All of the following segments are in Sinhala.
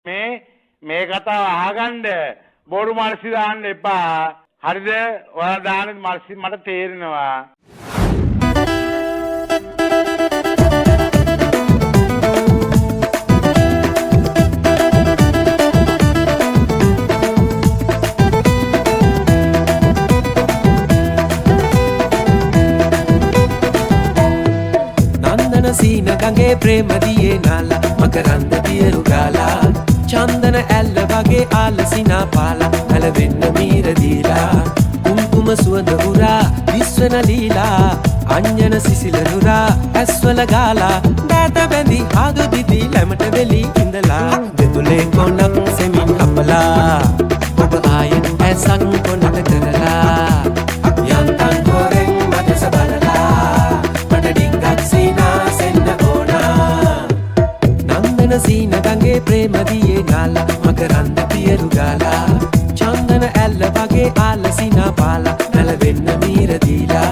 මේ කතාව අහගන්න බොරු මල්සි දාන්න එපා. හරිද? ඔයාලා දාන මල්සි මට තේරෙනවා. නන්දන සීන ගඟේ ප්‍රේම දියේ නාලා මකරන්ද පියරු ගාලා චන්දන ඇල්ල වගේ ආලසිනා පාලා කලවෙන්න මීර දීලා කුම්කුම සුවඳ උරා විශ්වන ලීලා අංජන සිසිල නුරා ඇස්වල ගාලා බෑත බැඳි ආදු දිදි ලැමට වෙලි ඉඳලා දෙතුලේ කොණක් සෙමින් කපලා ඔබ ආයෙත් ඇසක් කොනට කරලා යන්තම් හොරෙන් මදස බලලා මට ඩිංගක් සීනා සෙන්න ඕනා නන්දන සීන ගඟේ ප්‍රේම දියේ නාලා මකරන්ද පියරු ගාලා චන්දන ඇල්ල වගේ ආලසිනා පාලා නැලවෙන්න මීර දීලා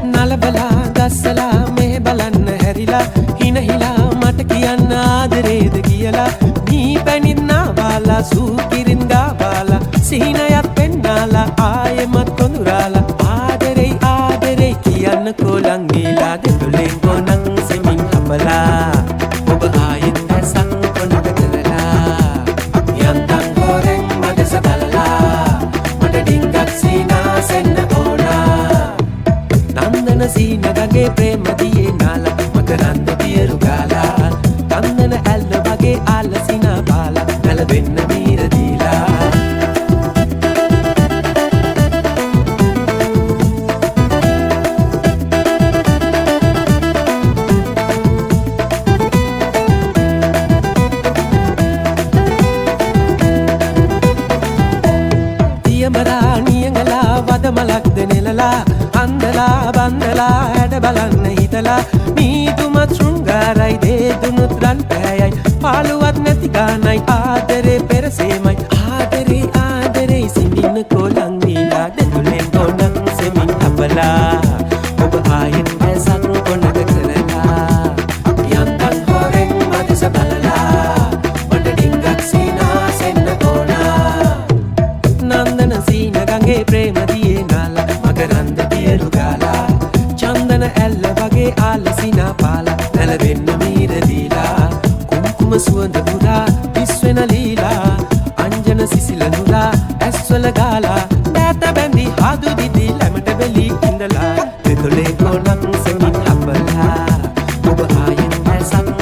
නලබලා ගස්සලා මේ බලන්න හැරිලා හිනහිලා මට කියන්න ආදරේද කියලා මේ පැනින්නා වාලා සූකිරින් ගාවාලා සිහිනයක් පෙන්නාලා ආයෙමත් කොඳුරාලා ආදරේ ආදරේ කියන්න කොලං ගීලා දෙතුලෙන් කොනං සෙමින් හපලා ඔබ ආයෙත් ඇසක් කොනට කරලා යන්තම් හොරෙන් මදස බලලා මට ඩිංගක් සීනා සෙන්න ඕනා නන්දන සීන ගඟේ ප්‍රේම දියේ නාලා මකරන්ද පියරු ගාලා චන්දන ඇල්ල වගේ ආලසිනා පාලා නැලවෙන්න මීර දීලා දියමරා නියඟලා වදමලක්ද නෙලලා අන්දලා බන්දලා ඇඩ බලන්න හිතලා මීතුමත් ශෘංගාරයි දේදුනුත් රන් පෑයයි පාළුවත් නැති ගානයි ආදරේ පෙරසේමයි ආදරේ ආදරේ සිඳින්න කොලං දීලා දෙතුලෙන් කොනක් සෙමින් අපලා ඔබ ආයෙත් ඇසක් කොනක කරලා යන්තම් හොරෙන් මදස බලලා මට ඩිංගක් සීනා සෙන්න ඕනා නන්දන සීන ගඟේ ප්‍රේම දියේ නාලා මකරන්ද පියරු ගාලා චන්දන ඇල්ල වගේ ආලසිනා පාලා නැලවෙන්න මීර දීලා කුම්කුම සුවඳ පුරා විශ්වෙන ලීලා අංජන සිසිල නුරා ඇස්වල ගාලා බෑත බැඳි ආදු දිදි ලැමට වෙලි ඉඳලා දෙතුලේ කොනක් සෙමින් අපලා ඔබ ආයෙත් ඇසක්